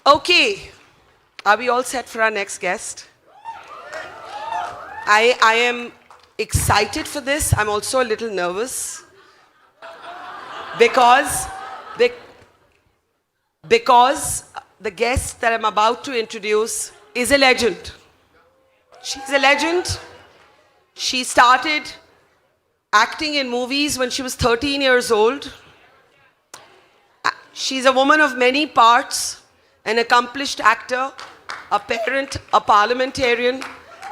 Okay, are we all set for our next guest? I am excited for this. I'm also a little nervous because, bec- because the guest that I'm about to introduce is a legend. She's a legend. She started acting in movies when she was 13 years old. She's a woman of many parts, an accomplished actor, a parent, a parliamentarian,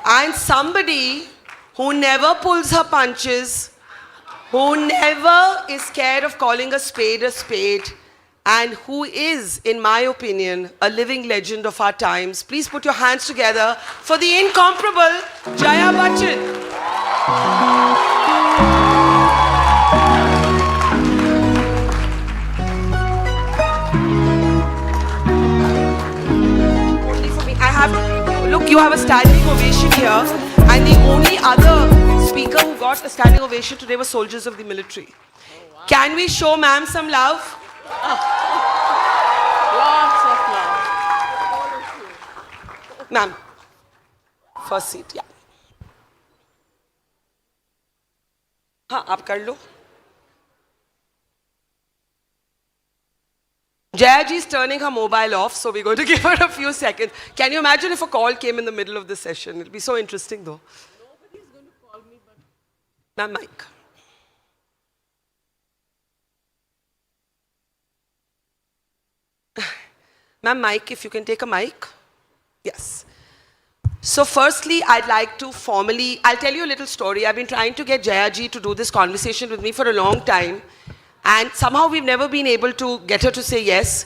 and somebody who never pulls her punches, who never is scared of calling a spade, and who is, in my opinion, a living legend of our times. Please put your hands together for the incomparable Jaya Bachchan. Only for me. Look, you have a standing ovation here, and the only other speaker who got a standing ovation today was soldiers of the military. Oh, wow. Can we show ma'am some love? Lots of love. Ma'am, first seat, yeah. हाँ आप कर लो. Jaya ji is turning her mobile off, so we're going to give her a few seconds. Can you imagine if a call came in the middle of the session? It'll be so interesting though. Nobody's going to call me, but... Ma'am, mic. Ma'am, mic, if you can take a mic. Yes. So firstly, I'd like to formally, I'll tell you a little story. I've been trying to get Jaya ji to do this conversation with me for a long time. And somehow we've never been able to get her to say yes.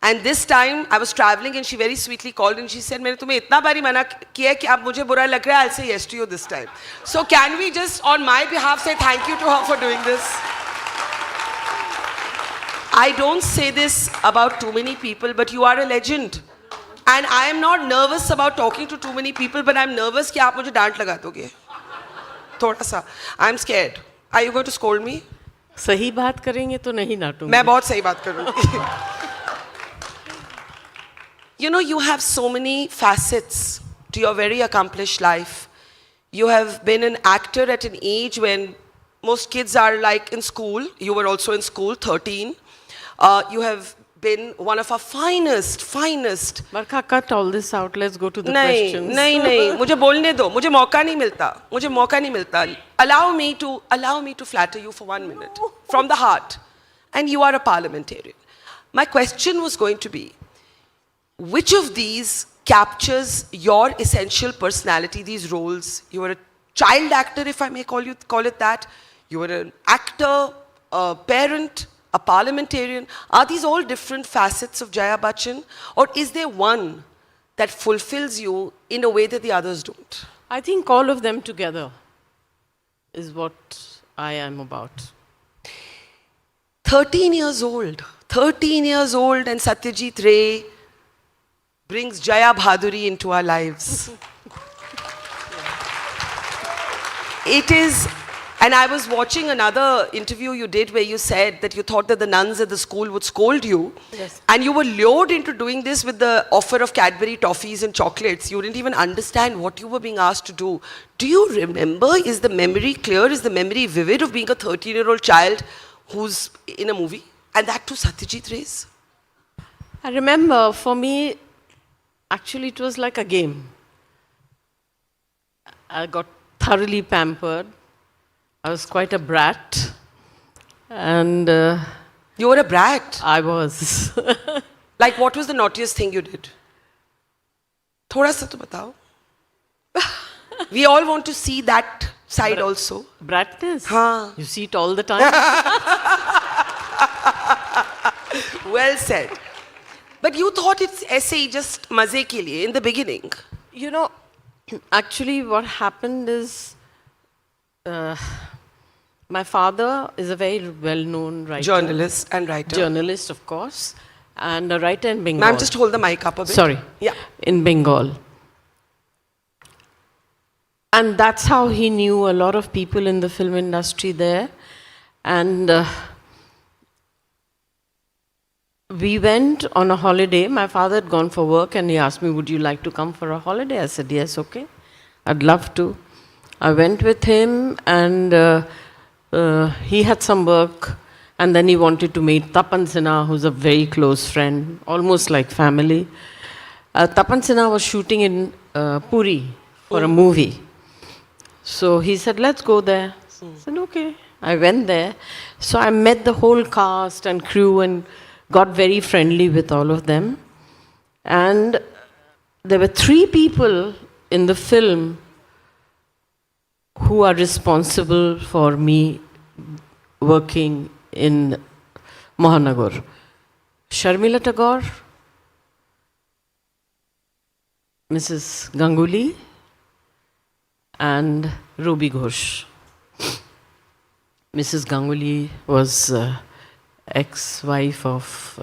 And this time I was traveling and she very sweetly called and she said, मैंने तुम्हें इतना बारी मना किया है कि अब मुझे बुरा लग रहा है, I'll say yes to you this time. So can we just on my behalf say thank you to her for doing this? I don't say this about too many people, but you are a legend. And I am not nervous about talking to too many people, but I'm nervous कि आप मुझे डांट लगा दोगे. थोड़ा सा. I'm scared. Are you going to scold me? सही बात करेंगे तो नहीं डांटूंगी. मैं बहुत सही बात करूंगी. You know, you have so many facets to your very accomplished life. You have been an actor at an age when most kids are like in school. You were also in school, 13. You have been one of our finest. Barkha, cut all this out. Let's go to the questions. नहीं. मुझे बोलने दो. मुझे मौका नहीं मिलता. Allow me to flatter you for 1 minute from the heart. And you are a parliamentarian. My question was going to be, which of these captures your essential personality, these roles? You were a child actor, if I may call it that. You were an actor, a parent, a parliamentarian. Are these all different facets of Jaya Bachchan? Or is there one that fulfills you in a way that the others don't? I think all of them together is what I am about. 13 years old and Satyajit Ray brings Jaya Bhaduri into our lives. It is, and I was watching another interview you did where you said that you thought that the nuns at the school would scold you. Yes. And you were lured into doing this with the offer of Cadbury toffees and chocolates. You didn't even understand what you were being asked to do. Do you remember? Is the memory clear? Is the memory vivid of being a 13-year-old child who's in a movie? And that too Satyajit Ray's? I remember, for me, actually it was like a game. I got thoroughly pampered. I was quite a brat. And You were a brat? I was. Like what was the naughtiest thing you did? Thoda sa to batao. We all want to see that side also. Bratness? Haan. You see it all the time. Well said. But you thought it's essay just maze ke liye in the beginning. You know, actually what happened is, my father is a very well-known writer. Journalist and writer. Journalist, of course, and a writer in Bengal. Ma'am, just hold the mic up a bit. Sorry. Yeah. In Bengal. And that's how he knew a lot of people in the film industry there. And we went on a holiday. My father had gone for work and he asked me, would you like to come for a holiday? I said, yes, okay. I'd love to. I went with him and he had some work and then he wanted to meet Tapan Sinha, who's a very close friend, almost like family. Tapan Sinha was shooting in Puri for a movie. So he said, let's go there. I said, okay. I went there. So I met the whole cast and crew and got very friendly with all of them. And there were 3 people in the film who are responsible for me working in Mohanagar. Sharmila Tagore, Mrs. Ganguly, and Ruby Ghosh. Mrs. Ganguly was ex-wife of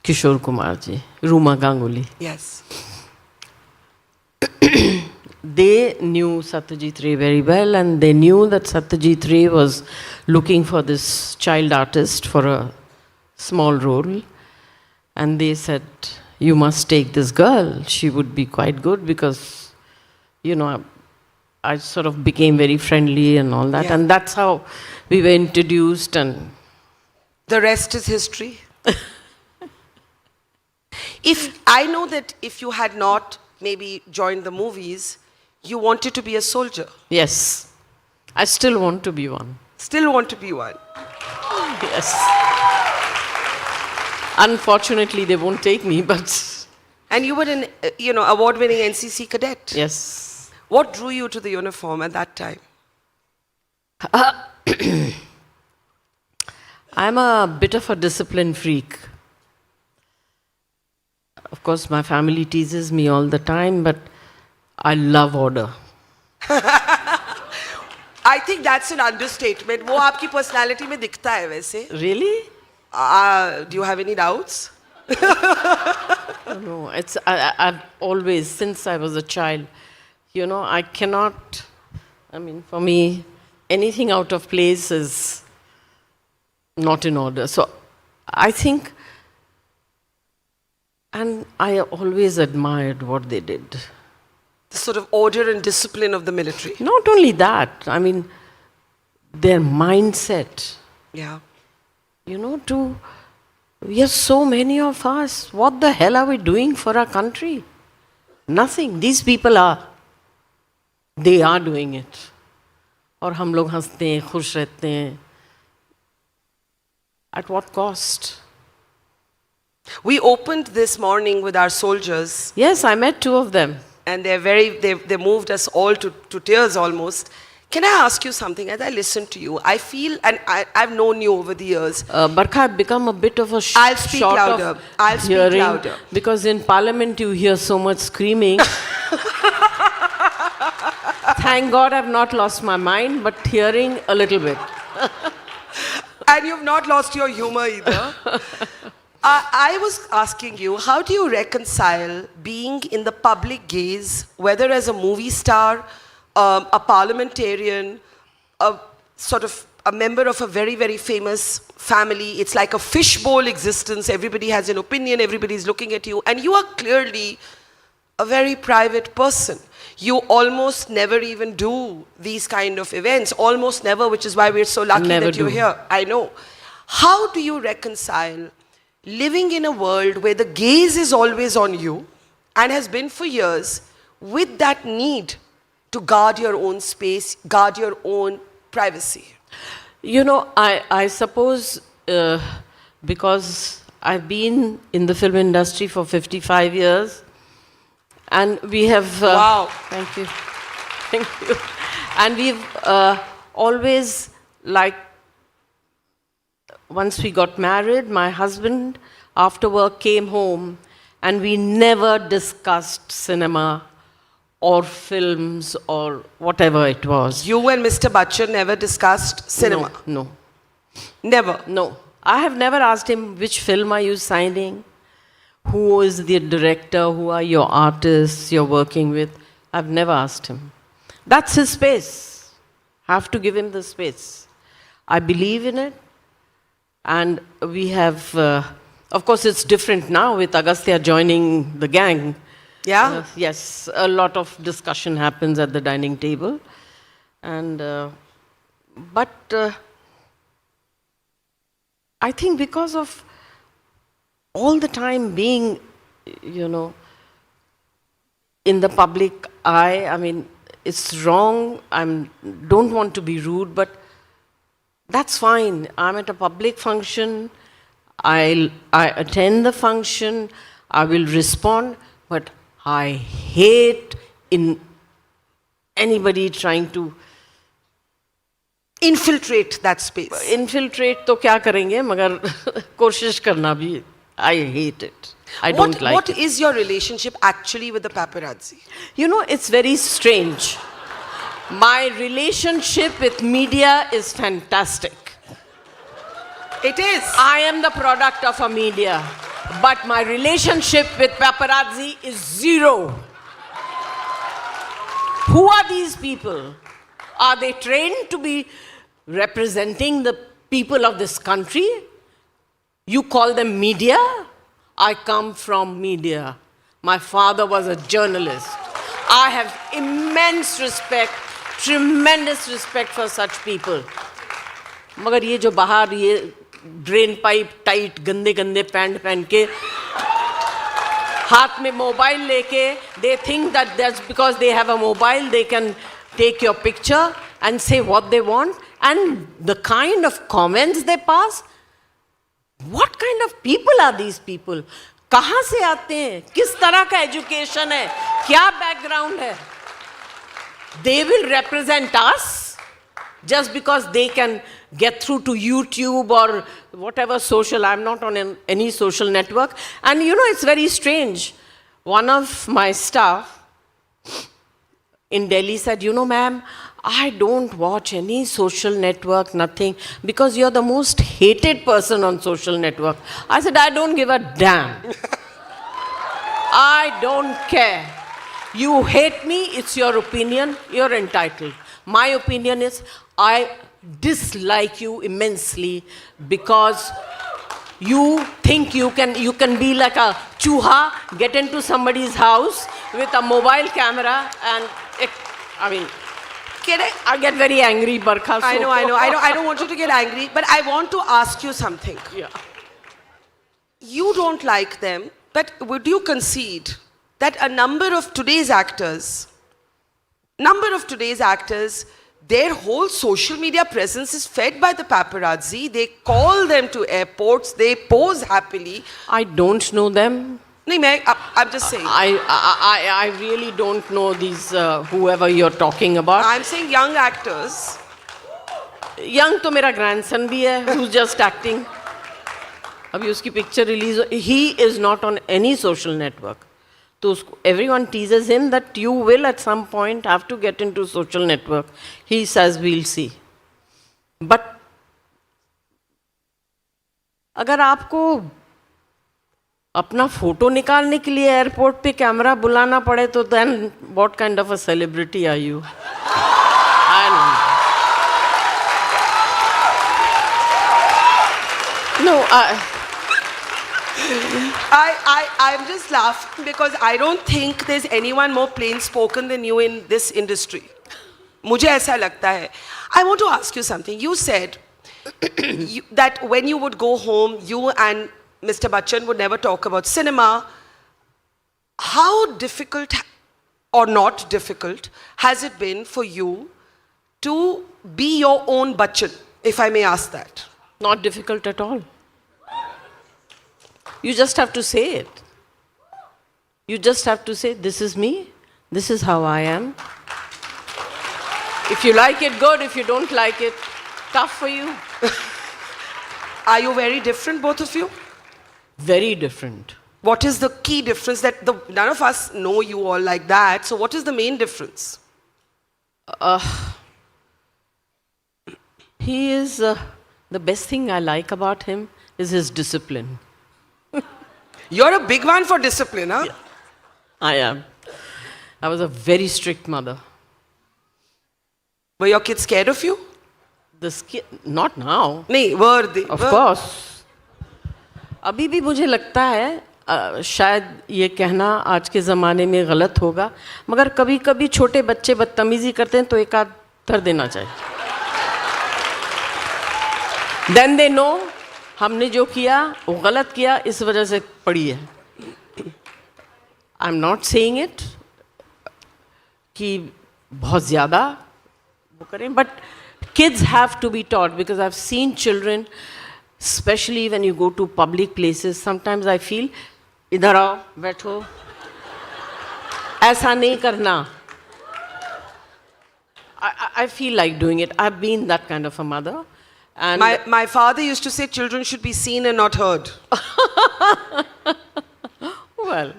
Kishore Kumarji, Ruma Ganguly. Yes. They knew Satyajit Ray very well and they knew that Satyajit Ray was looking for this child artist for a small role. And they said, you must take this girl. She would be quite good because, you know, I sort of became very friendly and all that. Yeah. And that's how we were introduced and... The rest is history. I know that if you had not maybe joined the movies, you wanted to be a soldier. Yes. I still want to be one. Still want to be one. Yes. Unfortunately, they won't take me, but... And you were an, award-winning NCC cadet. Yes. What drew you to the uniform at that time? I'm a bit of a discipline freak. Of course, my family teases me all the time, but I love order. I think that's an understatement. वो आपकी personality में दिखता है वैसे. Really? Do you have any doubts? No, I've always, since I was a child, I cannot, for me, anything out of place is not in order. So I think, and I always admired what they did. The sort of order and discipline of the military. Not only that, their mindset. Yeah. We are so many of us. What the hell are we doing for our country? Nothing. These people are. They are doing it. और हम लोग हंसते हैं, खुश रहते हैं. At what cost? We opened this morning with our soldiers. Yes, I met 2 of them. And they moved us all to tears almost. Can I ask you something? As I listen to you, I feel, and I've known you over the years. Barkha, I've become a bit of a I'll speak louder. I'll speak louder. Because in Parliament you hear so much screaming. Thank God I've not lost my mind, but hearing a little bit. And you've not lost your humor either. I was asking you, how do you reconcile being in the public gaze, whether as a movie star, a parliamentarian, a member of a very, very famous family? It's like a fishbowl existence. Everybody has an opinion, everybody's looking at you, and you are clearly a very private person. You almost never even do these kind of events, almost never, which is why we're so lucky that you're here. I know. How do you reconcile living in a world where the gaze is always on you and has been for years, with that need to guard your own space, guard your own privacy? I suppose because I've been in the film industry for 55 years, and we have... wow. Thank you. Thank you. And we've always, once we got married, my husband, after work, came home, and we never discussed cinema or films or whatever it was. You and Mr. Bachchan never discussed cinema? No. Never? No. I have never asked him, which film are you signing? Who is the director? Who are your artists you're working with? I've never asked him. That's his space. I have to give him the space. I believe in it. And we have Of course, it's different now with Agastya joining the gang. Yeah? Yes, a lot of discussion happens at the dining table. And, but I think because of all the time being, you know, in the public eye, I mean, it's wrong. Don't want to be rude, but that's fine. I'm at a public function. I attend the function. I will respond, but I hate in anybody trying to Infiltrate that space. infiltrate. तो क्या करेंगे? मगर कोशिश करना भी. I hate it. I don't like What it. is your relationship actually with the paparazzi? You know, it's very strange. My relationship with media is fantastic. It is. I am the product of a media, but my relationship with paparazzi is zero. Who are these people? Are they trained to be representing the people of this country? You call them media? I come from media. My father was a journalist. I have immense respect, tremendous respect for such people. मगर ये जो बाहर ये drain pipe tight गंदे गंदे pant पहन के हाथ में मोबाइल लेके they think that that's because they have a mobile they can take your picture and say what they want, and the kind of comments they pass. What kind of people are these people? कहाँ से आते हैं? किस तरह का education है? क्या background है? They will represent us just because they can get through to YouTube or whatever social. I'm not on any social network. And you know, it's very strange. One of my staff in Delhi said, you know, ma'am, I don't watch any social network, nothing, because you're the most hated person on social network. I said, I don't give a damn. I don't care. You hate me, it's your opinion, you're entitled. My opinion is, I dislike you immensely because you think you can be like a chuha, get into somebody's house with a mobile camera and, I mean, I get very angry, Barkha. So. I know. I don't want you to get angry, but I want to ask you something. Yeah. You don't like them, but would you concede that a number of today's actors, their whole social media presence is fed by the paparazzi. They call them to airports. They pose happily. I don't know them. I'm just saying. I really don't know these, whoever you're talking about. I'm saying young actors. Young तो मेरा grandson भी है, who's just acting. अभी उसकी picture release, he is not on any social network. तो everyone teases him that you will at some point have to get into social network. He says we'll see. But अगर आपको अपना photo निकालने के लिए airport पे camera बुलाना पड़े तो then what kind of a celebrity are you? I don't know. No, I'm just laughing because I don't think there's anyone more plain spoken than you in this industry. मुझे ऐसा लगता है. I want to ask you something. You said that when you would go home, you and Mr. Bachchan would never talk about cinema. How difficult or not difficult has it been for you to be your own Bachchan, if I may ask that? not difficult at all. You just have to say it. You just have to say, this is me, this is how I am. If you like it, good. If you don't like it, tough for you. Are you very different, both of you? Very different. What is the key difference that none of us know you all like that? So what is the main difference? He is, the best thing I like about him is his discipline. You're a big one for discipline, huh? Yeah. I am. I was a very strict mother. Were your kids scared of you? Not now. No, were they? Of course. अभी भी मुझे लगता है शायद ये कहना आज के ज़माने में गलत होगा, मगर कभी कभी छोटे बच्चे बदतमीज़ी करते हैं तो एक आध धर देना चाहिए. देन दे नो हमने जो किया वो गलत किया, इस वजह से पड़ी है. I am not saying it कि बहुत ज़्यादा वो करें, but kids have to be taught, because I've seen children, especially when you go to public places, sometimes I feel, idhar aao, baitho, aisa nahi karna. I feel like doing it. I've been that kind of a mother. And My father used to say children should be seen and not heard. well,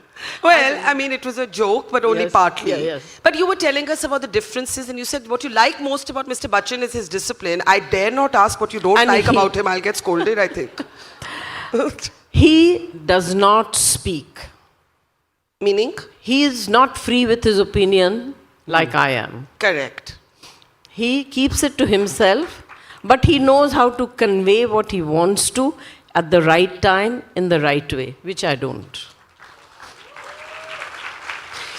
I mean, it was a joke, but only Yes, partly. yeah, yes. But you were telling us about the differences, and you said what you like most about Mr. Bachchan is his discipline. I dare not ask what you don't And like he- about him. I'll get scolded, I think. he does not speak. Meaning? He is not free with his opinion like I am. Correct. He keeps it to himself, but he knows how to convey what he wants to at the right time in the right way, which I don't.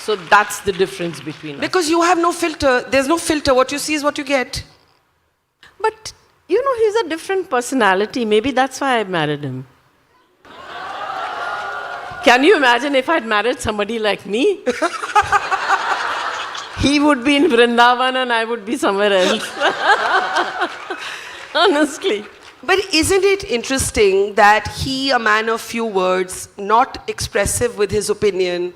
So that's the difference between us. Because you have no filter. There's no filter. What you see is what you get. But, you know, he's a different personality. Maybe that's why I married him. Can you imagine if I'd married somebody like me? He would be in Vrindavan and I would be somewhere else. Honestly. But isn't it interesting that he, a man of few words, not expressive with his opinion,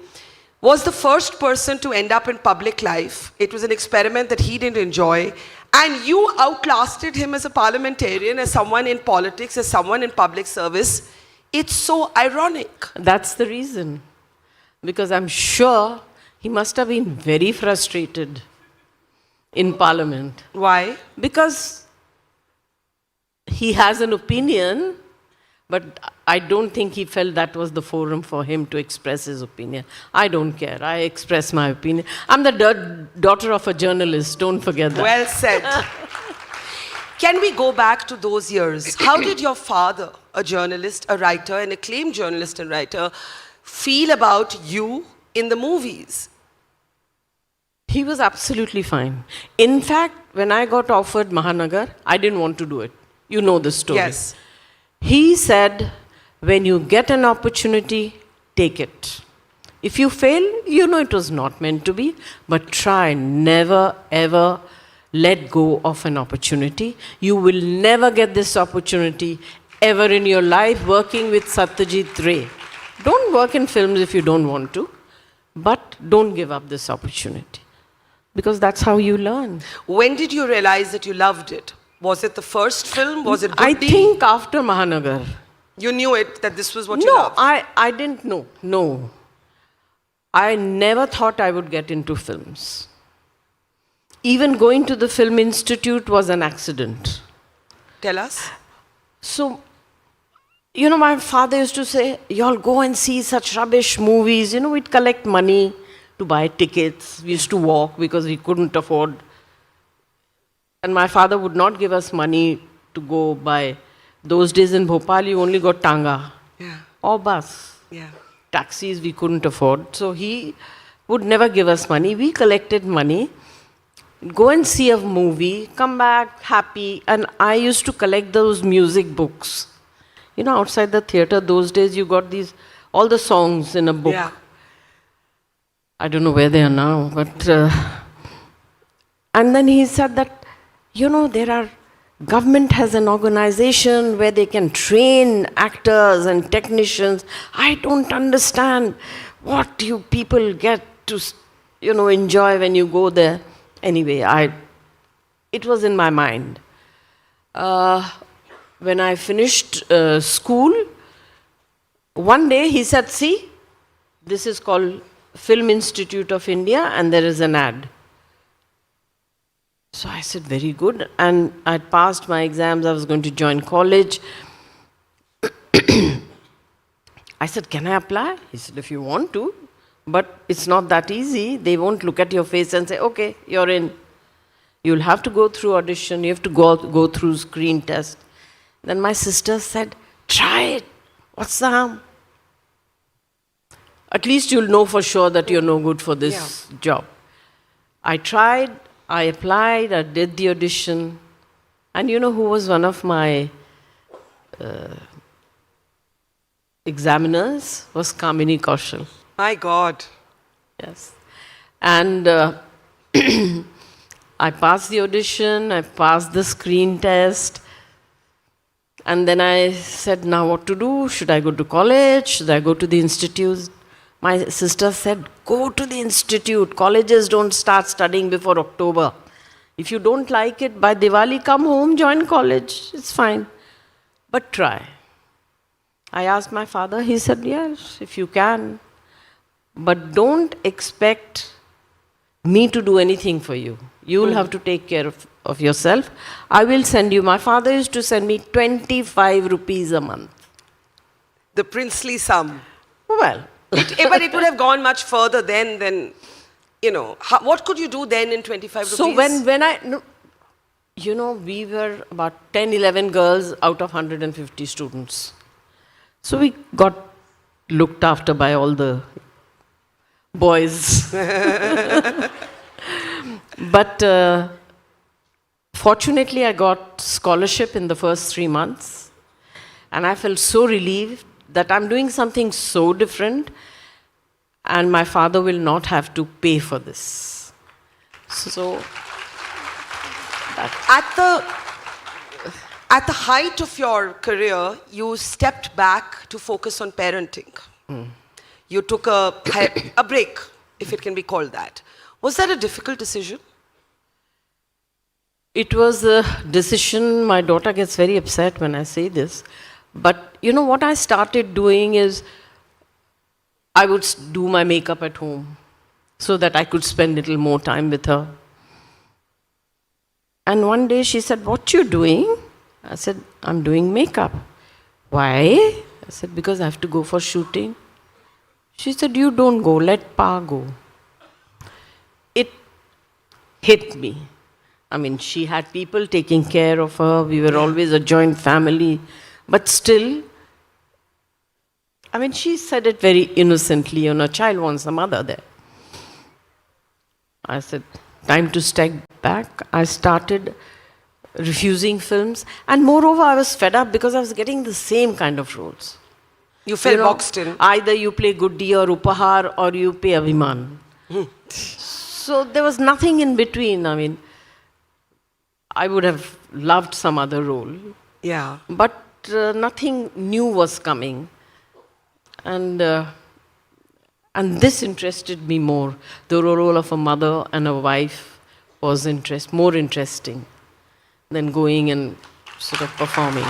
was the first person to end up in public life? It was an experiment that he didn't enjoy. And you outlasted him as a parliamentarian, as someone in politics, as someone in public service. It's so ironic. That's the reason. Because I'm sure he must have been very frustrated in Parliament. Why? Because he has an opinion, but I don't think he felt that was the forum for him to express his opinion. I don't care. I express my opinion. I'm the daughter of a journalist. Don't forget that. Well said. Can we go back to those years? How did your father, a journalist, a writer, an acclaimed journalist and writer, feel about you in the movies? He was absolutely fine. In fact, when I got offered Mahanagar, I didn't want to do it. You know the story. Yes. He said, when you get an opportunity, take it. If you fail, you know it was not meant to be, but try, never ever let go of an opportunity. You will never get this opportunity ever in your life working with Satyajit Ray. Don't work in films if you don't want to, but don't give up this opportunity. Because that's how you learn. When did you realize that you loved it? Was it the first film? Was it I Goody? think after Mahanagar. You knew it, that this was what you No, loved? I didn't know. No. I never thought I would get into films. Even going to the Film Institute was an accident. Tell us. So, you know, my father used to say, y'all go and see such rubbish movies. You know, we'd collect money to buy tickets. We used to walk because we couldn't afford. And my father would not give us money to go buy. Those days in Bhopal, you only got tanga Yeah. or bus. Yeah. Taxis we couldn't afford. So he would never give us money. We collected money, go and see a movie, come back happy. And I used to collect those music books. You know, outside the theater, those days you got these, all the songs in a book. Yeah. I don't know where they are now, but. And then he said that, you know, government has an organization where they can train actors and technicians. I don't understand what you people get to, you know, enjoy when you go there. Anyway, it was in my mind. When I finished school, one day he said, see, this is called Film Institute of India and there is an ad. So I said, very good. And I'd passed my exams, I was going to join college. I said, can I apply? He said, if you want to, but it's not that easy. They won't look at your face and say, okay, you're in. You'll have to go through audition, you have to go through screen test. Then my sister said, try it. What's the harm? At least you'll know for sure that you're no good for this job. I tried, I applied, I did the audition. And you know who was one of my examiners? Was Kamini Kaushal. My God. Yes. And I passed the audition, I passed the screen test. And then I said, now what to do? Should I go to college? Should I go to the institute? My sister said, go to the institute. Colleges don't start studying before October. If you don't like it, by Diwali, come home, join college. It's fine. But try. I asked my father, he said, yes, if you can. But don't expect me to do anything for you. You will have to take care of yourself. I will send you. My father used to send me 25 rupees a month. The princely sum. Well, But it would have gone much further then than, you know. What could you do then in 25 rupees? so when I, no, you know, we were about 10, 11 girls out of 150 students. So we got looked after by all the boys. But fortunately, I got scholarship in the first 3 months. And I felt so relieved that I'm doing something so different and my father will not have to pay for this. So, At the height of your career, you stepped back to focus on parenting. You took a break, if it can be called that. Was that a difficult decision? it was a decision. My daughter gets very upset when I say this. But you know what I started doing is I would do my makeup at home so that I could spend a little more time with her. And one day she said, what you doing? I said, I'm doing makeup. Why? I said, because I have to go for shooting. She said, you don't go, let Pa go. It hit me. I mean, she had people taking care of her. We were always a joint family. But still, I mean, she said it very innocently, you know, a child wants a mother there. I said, time to step back. I started refusing films. And moreover, I was fed up because I was getting the same kind of roles. You felt You know, boxed in. Either you play Guddi or Upahar or you play Abhiman. So there was nothing in between. I mean, I would have loved some other role. Yeah. But nothing new was coming. And this interested me more. The role of a mother and a wife was more interesting than going and sort of performing.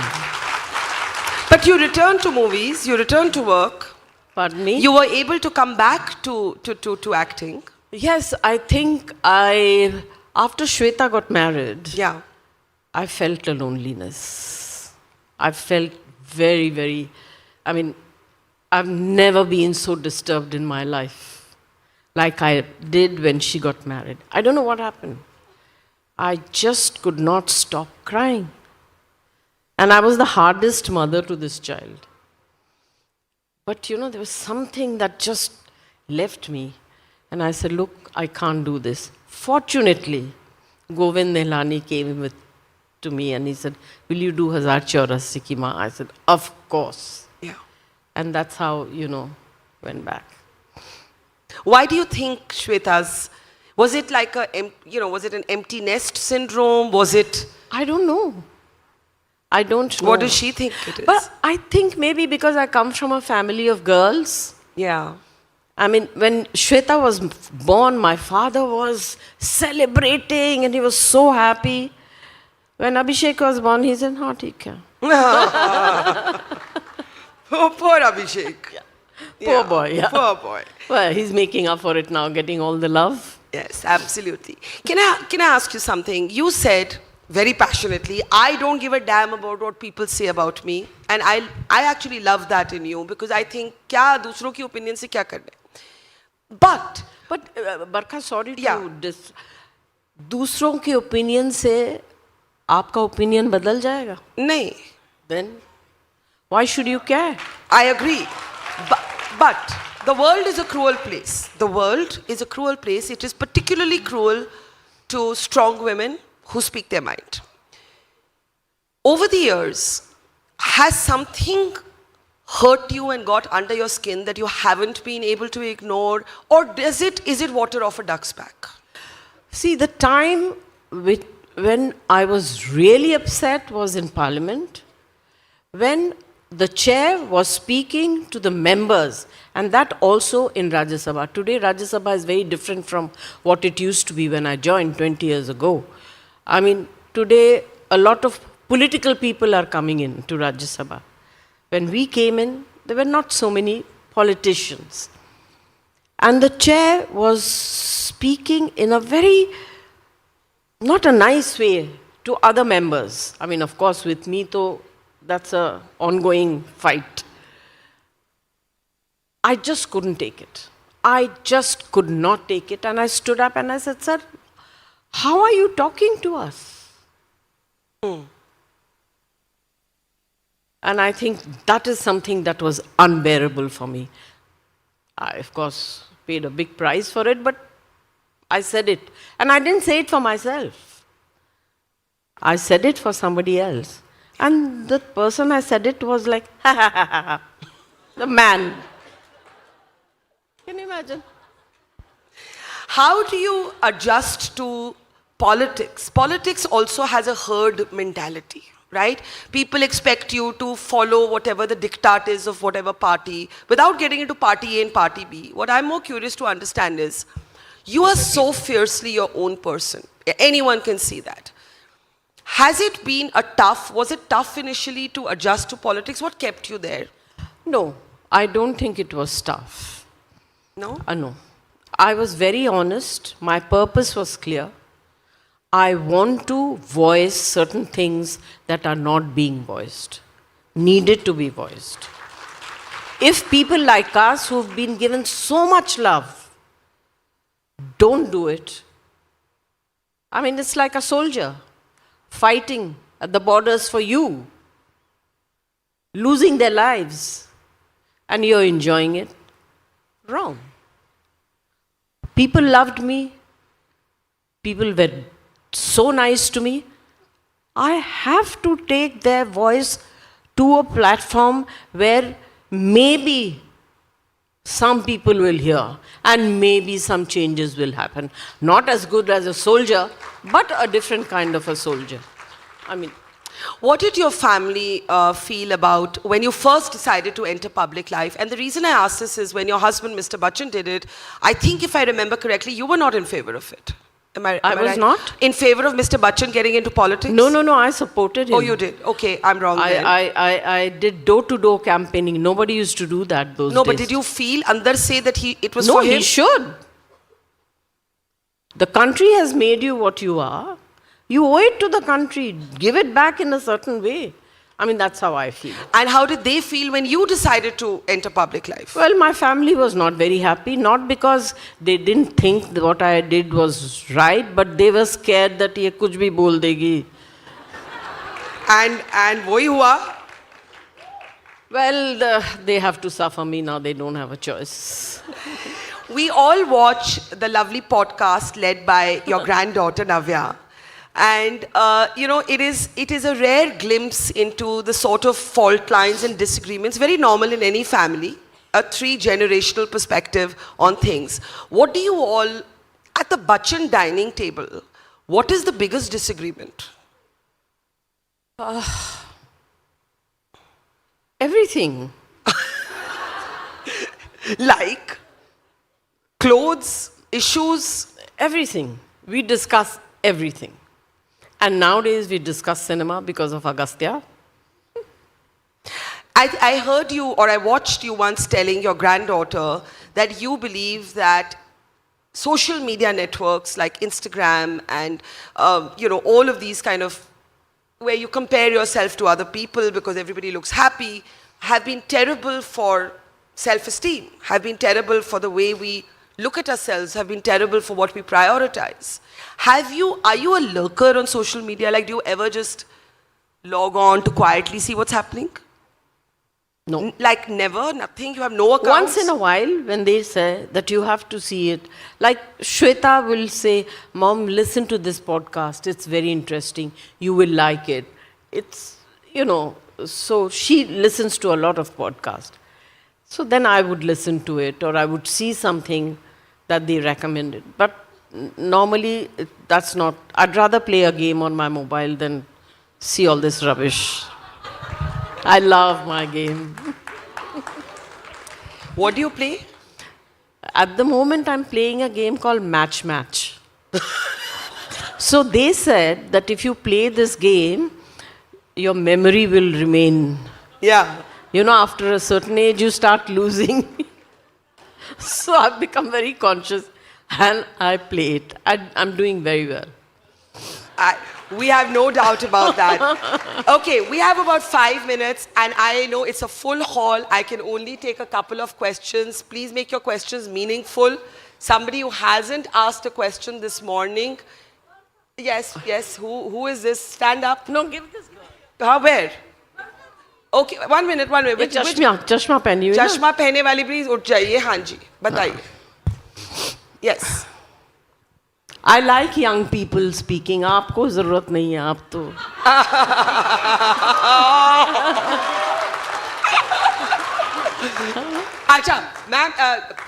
But you returned to movies, you returned to work. Pardon me? You were able to come back to acting. Yes, I think after Shweta got married, Yeah. I felt a loneliness. I felt very, very, I mean, I've never been so disturbed in my life like I did when she got married. I don't know what happened. I just could not stop crying. And I was the hardest mother to this child. But you know, there was something that just left me. And I said, look, I can't do this. Fortunately, Govind Nehlani came to me and he said, will you do Hazar Chaurasi Ki Maan? I said, of course. Yeah. And that's how, you know, went back. Why do you think Shweta's, was it like was it an empty nest syndrome? Was it, I don't know. I don't know. what does she think it is? But I think maybe because I come from a family of girls. Yeah. I mean, when Shweta was born, my father was celebrating and he was so happy. When Abhishek was born, he said, "Haan, theek hai." Oh, poor Abhishek. Poor boy, yeah. Poor boy. Well, he's making up for it now, getting all the love. Yes, absolutely. Can I ask you something? You said very passionately, I don't give a damn about what people say about me. And I actually love that in you because I think, kya दूसरों की opinion से क्या करना है? But Barkha, sorry to Yeah. दूसरों के opinion से आपका opinion बदल जाएगा? नहीं. Then Why should you care? I agree. But the world is a cruel place. The world is a cruel place. It is particularly cruel to strong women who speak their mind. Over the years, has something hurt you and got under your skin that you haven't been able to ignore? Or is it water off a duck's back? See, the time when I was really upset was in Parliament, when the chair was speaking to the members, and that also in Rajya Sabha. Today, Rajya Sabha is very different from what it used to be when I joined 20 years ago. I mean, today, a lot of political people are coming in to Rajya Sabha. When we came in, there were not so many politicians. And the chair was speaking in a very, not a nice way to other members. I mean, of course, with me, though, that's an ongoing fight. I just couldn't take it. I just could not take it. And I stood up and I said, sir, how are you talking to us? And I think that is something that was unbearable for me. I, of course, paid a big price for it, but I said it. And I didn't say it for myself. I said it for somebody else. And the person I said it was like, ha ha ha ha ha. The man. Can you imagine? How do you adjust to politics? Politics also has a herd mentality, right? People expect you to follow whatever the diktat is of whatever party without getting into party A and party B. What I'm more curious to understand is, you are so fiercely your own person. Anyone can see that. Was it tough initially to adjust to politics? What kept you there? No, I don't think it was tough. No? No. I was very honest. My purpose was clear. I want to voice certain things that are not being voiced, needed to be voiced. If people like us who've been given so much love don't do it, I mean, it's like a soldier fighting at the borders for you, losing their lives, and you're enjoying it. Wrong. People loved me. People were so nice to me. I have to take their voice to a platform where maybe some people will hear and maybe some changes will happen. Not as good as a soldier, but a different kind of a soldier. I mean, what did your family feel about when you first decided to enter public life? And the reason I ask this is when your husband, Mr. Bachchan, did it, I think if I remember correctly, you were not in favor of it. I was right? not? In favor of Mr. Bachchan getting into politics? No, I supported him. Oh, you did? Okay, I'm wrong then. I did door-to-door campaigning. Nobody used to do that those days. No, but did you feel Andar say that it was no, for him? No, he should. The country has made you what you are. You owe it to the country. Give it back in a certain way. I mean, that's how I feel. And how did they feel when you decided to enter public life? Well, my family was not very happy, not because they didn't think that what I did was right, but they were scared that ye kuch bhi bol degi. And wohi hua? Well, they have to suffer me now. They don't have a choice. We all watch the lovely podcast led by your granddaughter, Navya. And, it is a rare glimpse into the sort of fault lines and disagreements, very normal in any family, a 3-generational perspective on things. What do you all, at the Bachchan dining table, what is the biggest disagreement? Everything. Like clothes, issues? Everything. We discuss everything. And nowadays we discuss cinema because of Agastya. I heard you, or I watched you once telling your granddaughter that you believe that social media networks like Instagram and, all of these kind of, where you compare yourself to other people because everybody looks happy, have been terrible for self-esteem, have been terrible for the way we look at ourselves, have been terrible for what we prioritize. Are you a lurker on social media? Like, do you ever just log on to quietly see what's happening? No. Like never, nothing. You have no accounts. Once in a while, when they say that you have to see it, like Shweta will say, "Mom, listen to this podcast. It's very interesting. You will like it." It's, so she listens to a lot of podcasts. So then I would listen to it, or I would see something that they recommended. But normally, that's not. I'd rather play a game on my mobile than see all this rubbish. I love my game. What do you play? At the moment, I'm playing a game called Match Match. So they said that if you play this game, your memory will remain. Yeah. After a certain age, you start losing. So I've become very conscious and I play it. I'm doing very well. We have no doubt about that. Okay, we have about 5 minutes, and I know it's a full hall. I can only take a couple of questions. Please make your questions meaningful. Somebody who hasn't asked a question this morning. Yes. Who is this? Stand up. No, give this girl. Where? Okay, one minute. ये चश्मा पहनी हुई ना? चश्मा पहने वाली please उठ जाइए. हाँ जी, बताइए. Yes. I like young people speaking. आपको जरूरत नहीं है, आप तो. अच्छा, ma'am,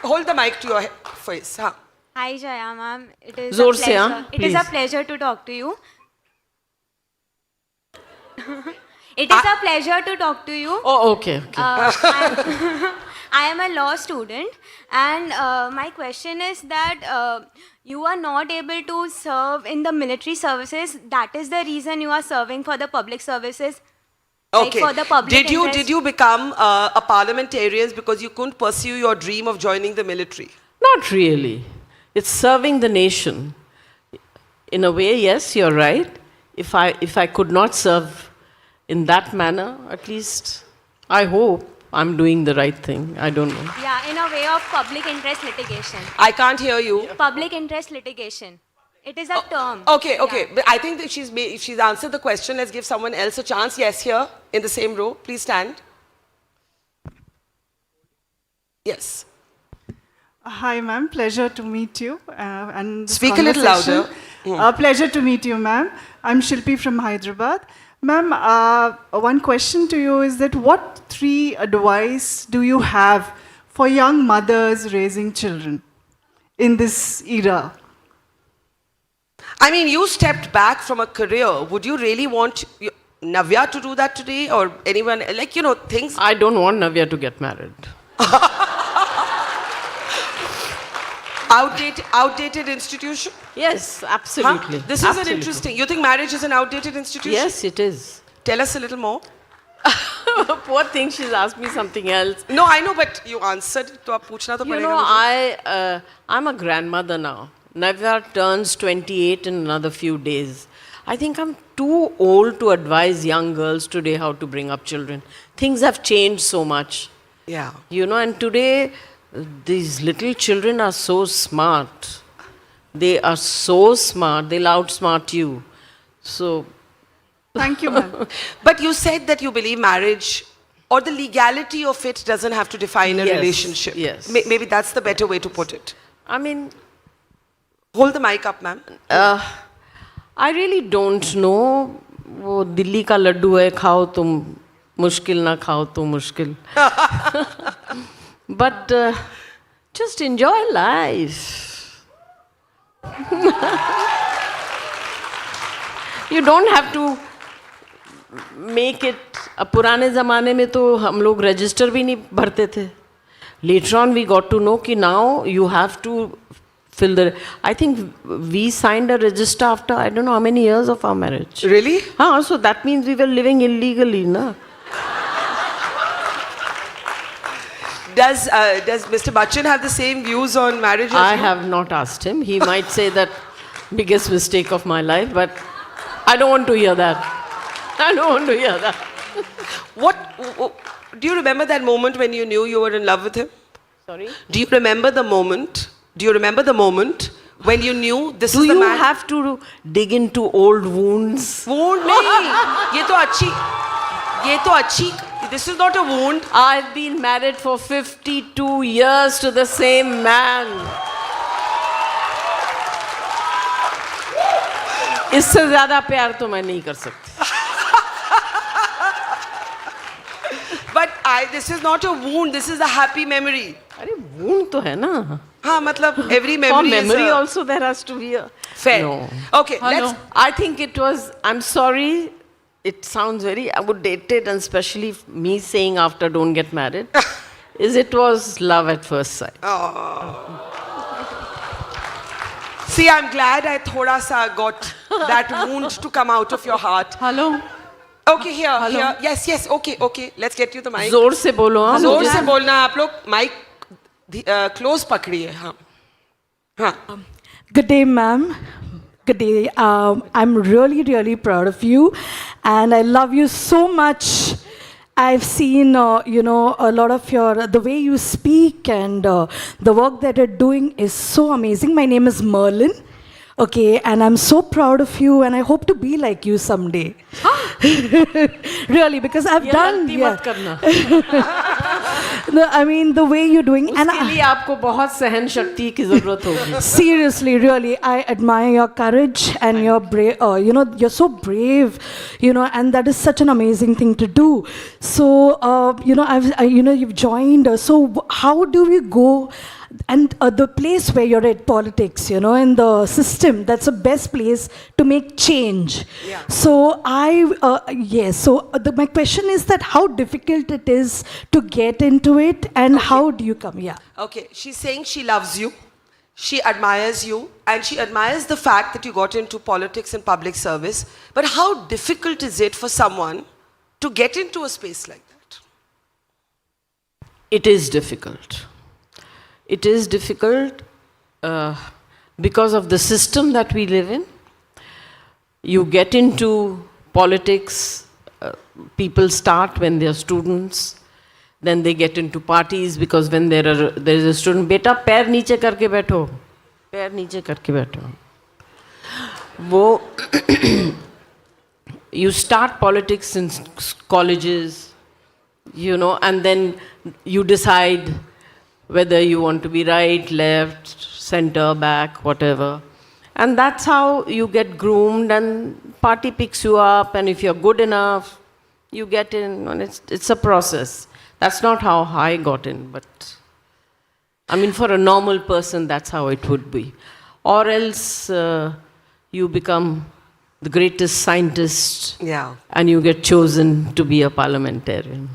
hold the mic to your face. हाँ. Hi Jaya ma'am, it is जोर a से, pleasure. हाँ, It is a please. pleasure to talk to you. It is a pleasure to talk to you. Oh, okay. I am a law student, and my question is that you are not able to serve in the military services. That is the reason you are serving for the public services. Okay. Like for the public interest. Did you become a parliamentarian because you couldn't pursue your dream of joining the military? Not really. It's serving the nation. In a way, yes, you're right. If I could not serve in that manner, at least I hope I'm doing the right thing. I don't know. Yeah, in a way of public interest litigation. I can't hear you. Public interest litigation. It is a term. Okay. Yeah. But I think that if she's answered the question, let's give someone else a chance. Yes, here in the same row. Please stand. Yes. Hi, ma'am. Pleasure to meet you. And this Speak a little conversation. louder. Pleasure to meet you, ma'am. I'm Shilpi from Hyderabad. Ma'am, one question to you is that what 3 advice do you have for young mothers raising children in this era? I mean, you stepped back from a career. Would you really want Navya to do that today, or anyone, things? I don't want Navya to get married. Outdated institution? Yes, Huh? absolutely. This is Absolutely. an interesting. You think marriage is an outdated institution? Yes, it is. Tell us a little more. Poor thing, she's asked me something else. No, I know, but you answered. तो आप पूछना तो You पड़ेगा know, मुझे. I'm a grandmother now. Navya turns 28 in another few days. I think I'm too old to advise young girls today how to bring up children. Things have changed so much. Yeah. And today, these little children are so smart. They are so smart, they'll outsmart you. So, Thank you, ma'am. But you said that you believe marriage or the legality of it doesn't have to define a Yes, relationship. yes. Maybe that's the better way to put it. I mean, Hold the mic up, ma'am. I really don't know. वो दिल्ली का लड्डू है, खाओ तुम मुश्किल ना खाओ तो मुश्किल. But just enjoy life. You don't have to make it. पुराने ज़माने में तो हम लोग रजिस्टर भी नहीं भरते थे. Later on we got to know कि now you have to fill the. I think we signed a register after I don't know how many years of our marriage. Really? So that means we were living illegally, na? Does Mr. Bachchan have the same views on marriage as I you? have not asked him. He might say that biggest mistake of my life, but I don't want to hear that. I don't want to hear that. Do you remember that moment when you knew you were in love with him? Sorry? Do you remember the moment? When you knew this Do is the you man? have to dig into old wounds? Wound नहीं. ये तो अच्छी This is not a wound. I've been married for 52 years to the same man. इससे ज़्यादा प्यार तो मैं नहीं कर सकती. But this is not a wound. This is a happy memory. अरे wound तो है ना. हाँ, मतलब every For memory memory is also there has to be a. fair. No. Okay, Hello. let's. I think it was. I'm sorry. It sounds very outdated, and especially me saying after don't get married, it was love at first sight. See, I'm glad I thoda sa got that wound to come out of your heart. Hello. Okay, here. Yes. Okay. Let's get you the mic. जोर से बोलो हाँ. जोर से बोलना आप लोग mic close पकड़िए हाँ हाँ. Good day, ma'am. Good day. I'm really, really proud of you, and I love you so much. I've seen, a lot of the way you speak and the work that you're doing is so amazing. My name is Merlin. Okay, and I'm so proud of you, and I hope to be like you someday. Really, because I've done. गलती मत करना. No, I mean the way you're doing, and उसके लिए आपको बहुत सहन शक्ति की जरूरत होगी. seriously, really, I admire your courage and your brave. You're so brave, and that is such an amazing thing to do. So, you've joined. So, how do we go? And the place where you're at politics, in the system, that's the best place to make change. Yeah. So my question is that how difficult it is to get into it, and how do you come? Yeah. Okay, she's saying she loves you, she admires you, and she admires the fact that you got into politics and public service. But how difficult is it for someone to get into a space like that? It is difficult. It is difficult because of the system that we live in. You get into politics, people start when they are students, then they get into parties because when there is a student, beta पैर नीचे करके बैठो, पैर नीचे करके बैठो. वो you start politics in colleges, and then you decide whether you want to be right, left, center, back, whatever. And that's how you get groomed, and party picks you up, and if you're good enough, you get in, and it's a process. That's not how I got in, but I mean, for a normal person, that's how it would be. Or else you become the greatest scientist, Yeah. and you get chosen to be a parliamentarian.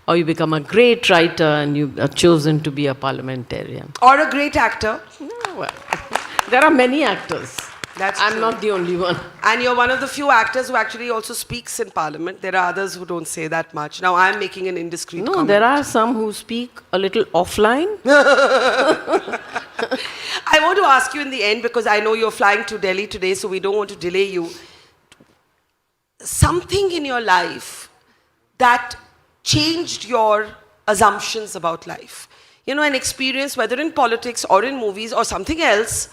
Or you become a great writer and you are chosen to be a parliamentarian. Or a great actor. Well, there are many actors. That's I'm true. not the only one. And you're one of the few actors who actually also speaks in parliament. There are others who don't say that much. Now I'm making an indiscreet No, comment. there are some who speak a little offline. I want to ask you in the end, because I know you're flying to Delhi today, so we don't want to delay you. Something in your life that changed your assumptions about life. An experience, whether in politics or in movies or something else,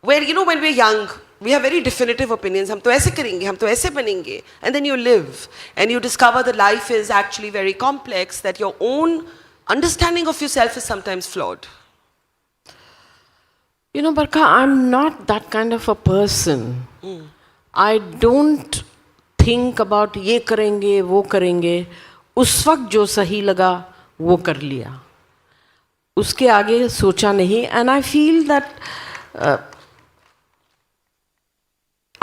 where, when we're young, we have very definitive opinions. हम तो ऐसे करेंगे, हम तो ऐसे बनेंगे. And then you live and you discover that life is actually very complex, that your own understanding of yourself is sometimes flawed. Barkha, I'm not that kind of a person. I don't think about ये करेंगे, वो करेंगे. उस वक्त जो सही लगा वो कर लिया, उसके आगे सोचा नहीं. And I feel that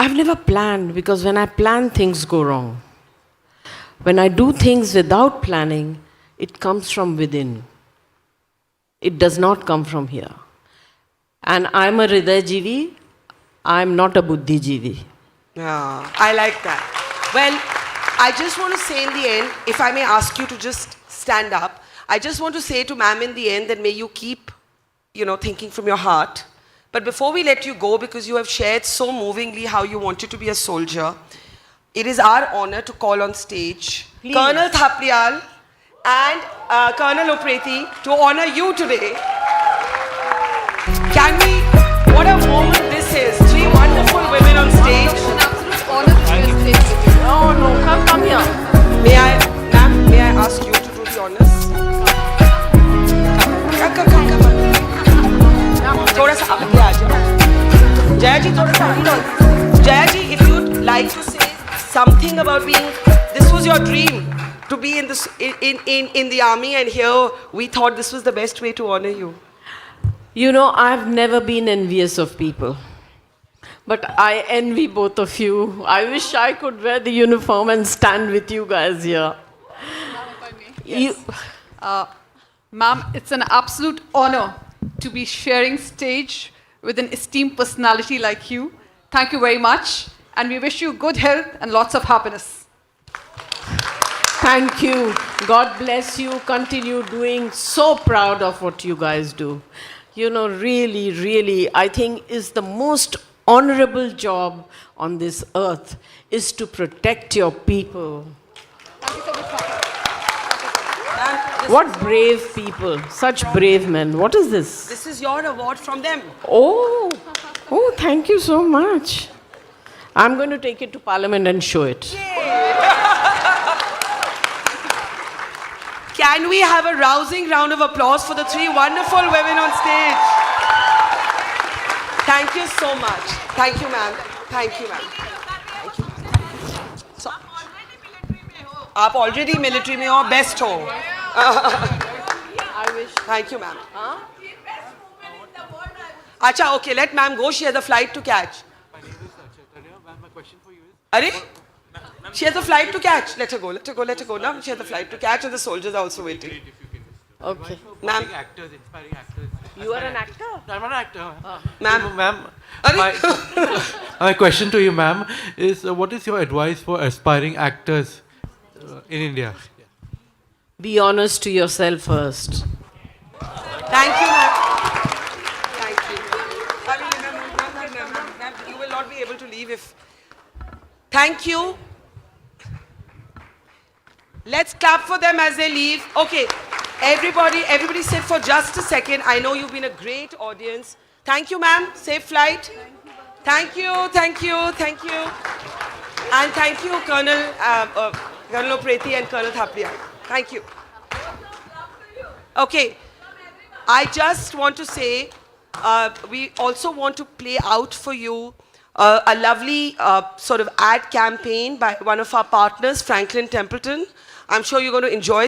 I've never planned, because when I plan, things go wrong. When I do things without planning, it comes from within. It does not come from here. And I'm a Hriday Jeevi, I'm not a Buddhi Jeevi. Yeah, I like that. Well, I just want to say in the end, if I may ask you to just stand up, I just want to say to ma'am in the end that may you keep, thinking from your heart. But before we let you go, because you have shared so movingly how you wanted to be a soldier, it is our honor to call on stage Colonel Thapliyal and Colonel Upreti to honor you today. Can we, what a moment this is. 3 wonderful women on stage. No, come here. May I ask you to be honest. Come on. थोड़ा सा आगे आ जाओ. Jaya ji, थोड़ा सा आगे आओ. Jaya ji, if you'd like to say something about being, this was your dream to be in this in the army, and here we thought this was the best way to honor you. You know, I've never been envious of people. But I envy both of you. I wish I could wear the uniform and stand with you guys here. Yes. Ma'am, it's an absolute honor to be sharing stage with an esteemed personality like you. Thank you very much. And we wish you good health and lots of happiness. Thank you. God bless you. Continue doing so proud of what you guys do. You know, really, really, I think is the most honorable job on this earth is to protect your people. What brave people, such brave men. What is this? This is your award from them. Oh, thank you so much. I'm going to take it to Parliament and show it. Can we have a rousing round of applause for the three wonderful women on stage? Thank you so much. Thank you, ma'am. Thank you, ma'am. Thank you. So, आप already military में हो, best हो. I wish. Thank you, ma'am. Acha, okay, let ma'am go. She has a flight to catch. Are? She has a flight to catch. Let her go. Now she has a flight to catch, and the soldiers are also waiting. Okay. Ma'am, Inspiring actors. You are an actor? I'm an actor. ma'am. Ma'am, my question to you, ma'am, is what is your advice for aspiring actors in India? Be honest to yourself first. Thank you, ma'am. Thank you. I mean, ma'am, you will not be able to leave if. Thank you. Let's clap for them as they leave. Okay, everybody sit for just a second. I know you've been a great audience. Thank you, ma'am. Safe flight. Thank you. And thank you, Colonel Opreti and Colonel Thaplia. Thank you. Okay, I just want to say, we also want to play out for you a lovely sort of ad campaign by one of our partners, Franklin Templeton. I'm sure you're going to enjoy